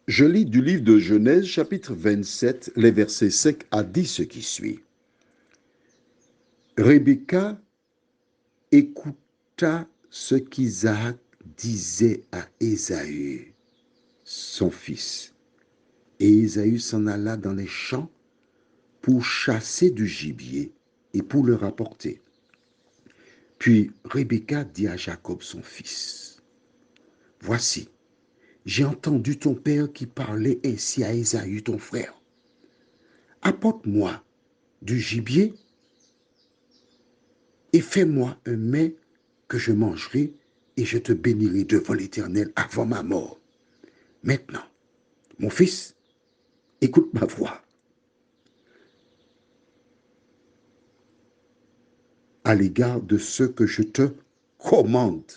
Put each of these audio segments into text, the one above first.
Je lis du livre de Genèse, chapitre 27, les versets 5 à 10, ce qui suit. Rebecca écouta ce qu'Isaac disait à Ésaü, son fils. Et Ésaü s'en alla dans les champs pour chasser du gibier et pour le rapporter. Puis Rebecca dit à Jacob, son fils, « Voici, j'ai entendu ton père qui parlait ainsi à Ésaü, ton frère. Apporte-moi du gibier et fais-moi un mets que je mangerai et je te bénirai devant l'Éternel avant ma mort. Maintenant, mon fils, écoute ma voix. À l'égard de ce que je te commande.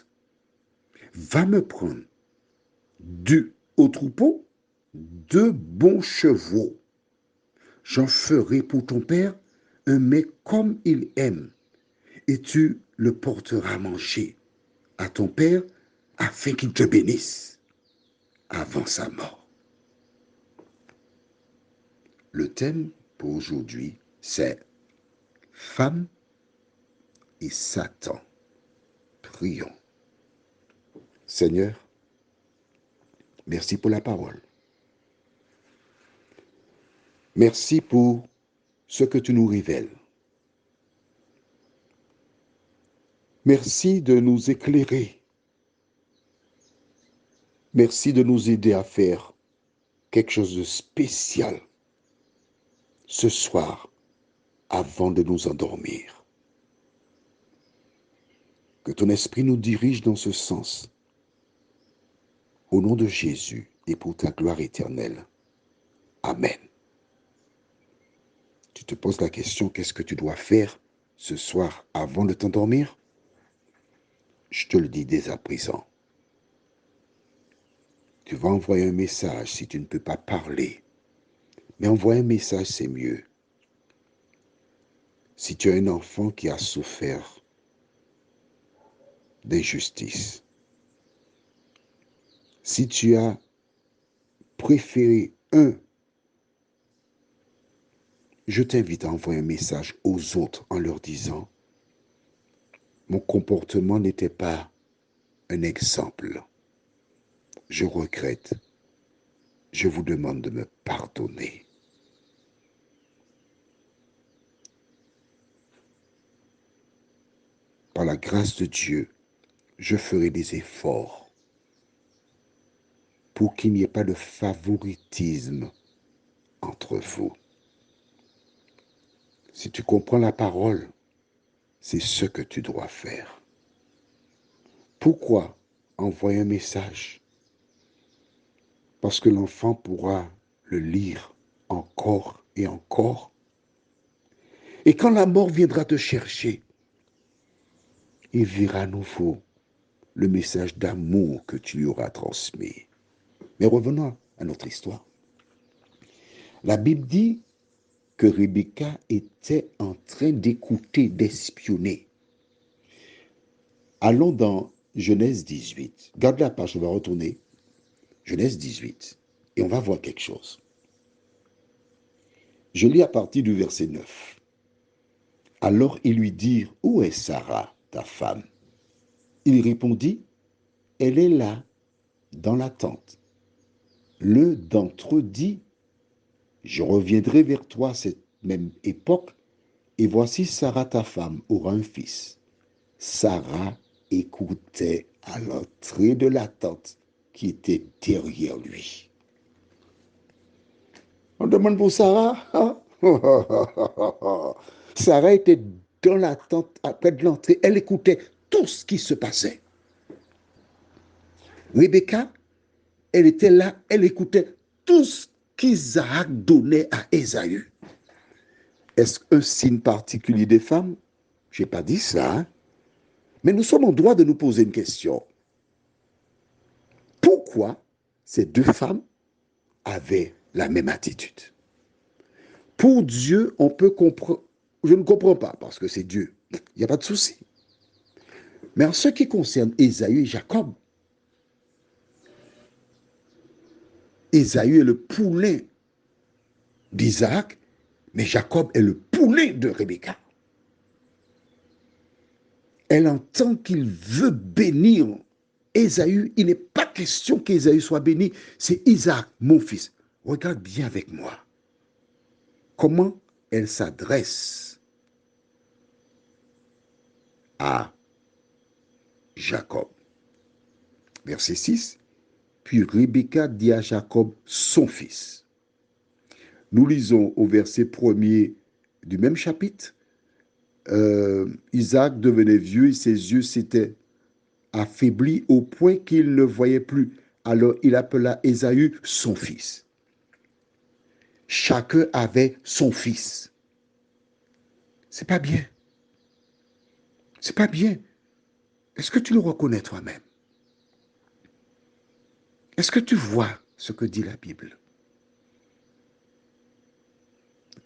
Va me prendre au troupeau 2 bons chevaux. J'en ferai pour ton père un mets comme il aime, et tu le porteras manger à ton père afin qu'il te bénisse avant sa mort. Le thème pour aujourd'hui, c'est Femme et Satan. Prions. Seigneur, merci pour la parole. Merci pour ce que tu nous révèles. Merci de nous éclairer. Merci de nous aider à faire quelque chose de spécial ce soir avant de nous endormir. Que ton esprit nous dirige dans ce sens. Au nom de Jésus et pour ta gloire éternelle. Amen. Tu te poses la question, qu'est-ce que tu dois faire ce soir avant de t'endormir? Je te le dis dès à présent. Tu vas envoyer un message si tu ne peux pas parler. Mais envoyer un message, c'est mieux. Si tu as un enfant qui a souffert d'injustice, si tu as préféré je t'invite à envoyer un message aux autres en leur disant, mon comportement n'était pas un exemple. Je regrette. Je vous demande de me pardonner. Par la grâce de Dieu, je ferai des efforts pour qu'il n'y ait pas de favoritisme entre vous. Si tu comprends la parole, c'est ce que tu dois faire. Pourquoi envoyer un message? Parce que l'enfant pourra le lire encore et encore. Et quand la mort viendra te chercher, il verra à nouveau le message d'amour que tu lui auras transmis. Mais revenons à notre histoire. La Bible dit que Rebecca était en train d'écouter, d'espionner. Allons dans Genèse 18. Garde la page, on va retourner. Genèse 18. Et on va voir quelque chose. Je lis à partir du verset 9. Alors ils lui dirent, où est Sarah, ta femme? Il répondit, elle est là, dans la tente. L'un d'entre eux dit, je reviendrai vers toi à cette même époque, et voici Sarah, ta femme, aura un fils. Sarah écoutait à l'entrée de la tente qui était derrière lui. On demande pour Sarah. Hein? Sarah était dans la tente après de l'entrée. Elle écoutait tout ce qui se passait. Rebecca, elle était là, elle écoutait tout ce qu'Isaac donnait à Ésaü. Est-ce un signe particulier des femmes? Je n'ai pas dit ça. Hein? Mais nous sommes en droit de nous poser une question. Pourquoi ces 2 femmes avaient la même attitude? Pour Dieu, on peut comprendre. Je ne comprends pas parce que c'est Dieu. Il n'y a pas de souci. Mais en ce qui concerne Ésaü et Jacob, Ésaü est le poulain d'Isaac, mais Jacob est le poulain de Rebecca. Elle entend qu'il veut bénir Ésaü. Il n'est pas question qu'Ésaü soit béni. C'est Isaac, mon fils. Regarde bien avec moi. Comment elle s'adresse à Jacob. Verset 6. Puis Rebecca dit à Jacob, son fils. Nous lisons au verset 1er du même chapitre. Isaac devenait vieux et ses yeux s'étaient affaiblis au point qu'il ne voyait plus. Alors il appela Ésaü son fils. Chacun avait son fils. C'est pas bien. C'est pas bien. Est-ce que tu le reconnais toi-même? Est-ce que tu vois ce que dit la Bible?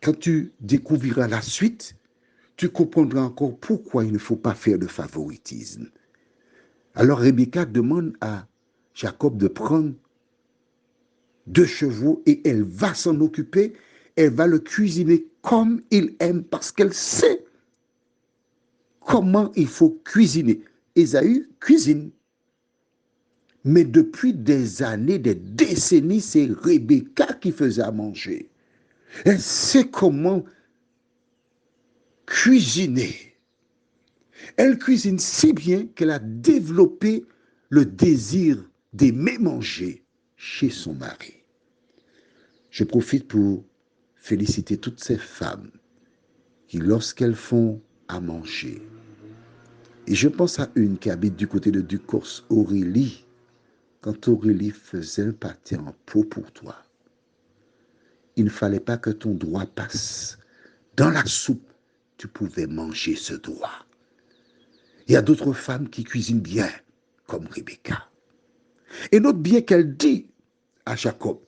Quand tu découvriras la suite, tu comprendras encore pourquoi il ne faut pas faire de favoritisme. Alors Rebecca demande à Jacob de prendre 2 chevaux et elle va s'en occuper. Elle va le cuisiner comme il aime parce qu'elle sait comment il faut cuisiner. Ésaü cuisine. Mais depuis des années, des décennies, c'est Rebecca qui faisait à manger. Elle sait comment cuisiner. Elle cuisine si bien qu'elle a développé le désir d'aimer manger chez son mari. Je profite pour féliciter toutes ces femmes qui, lorsqu'elles font à manger, et je pense à une qui habite du côté de Ducorse, Aurélie, quand Aurélie faisait un pâté en pot pour toi, il ne fallait pas que ton doigt passe dans la soupe, tu pouvais manger ce doigt. Il y a d'autres femmes qui cuisinent bien, comme Rebecca. Et note bien qu'elle dit à Jacob,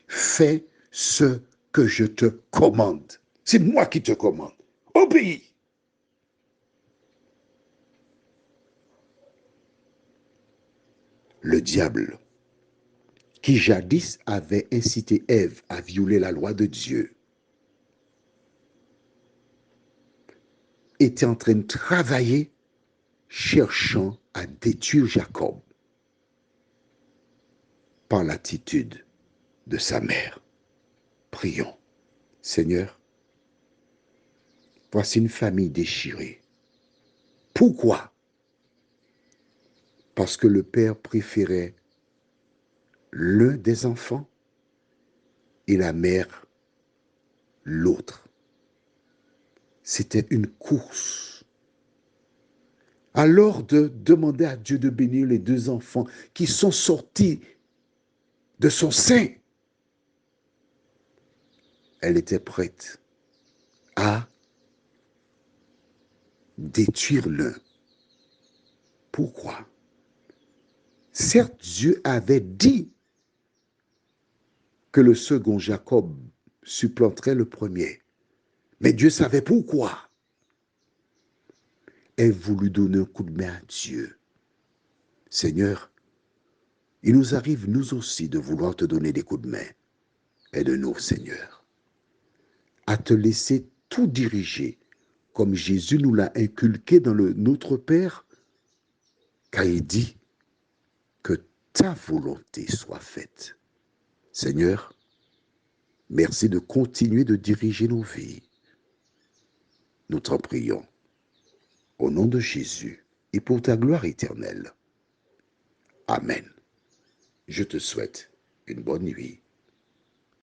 fais ce que je te commande. C'est moi qui te commande. Obéis. Le diable, qui jadis avait incité Ève à violer la loi de Dieu, était en train de travailler, cherchant à détruire Jacob par l'attitude de sa mère. Prions. Seigneur, voici une famille déchirée. Pourquoi? Parce que le père préférait l'un des enfants et la mère l'autre. C'était une course. Alors de demander à Dieu de bénir les 2 enfants qui sont sortis de son sein, elle était prête à détruire l'un. Pourquoi? Certes, Dieu avait dit que le second Jacob supplanterait le premier, mais Dieu savait pourquoi. Elle voulut donner un coup de main à Dieu. Seigneur, il nous arrive, nous aussi, de vouloir te donner des coups de main. Aide-nous, Seigneur, à te laisser tout diriger, comme Jésus nous l'a inculqué dans le Notre Père, car il dit que ta volonté soit faite. Seigneur, merci de continuer de diriger nos vies. Nous t'en prions, au nom de Jésus, et pour ta gloire éternelle. Amen. Je te souhaite une bonne nuit.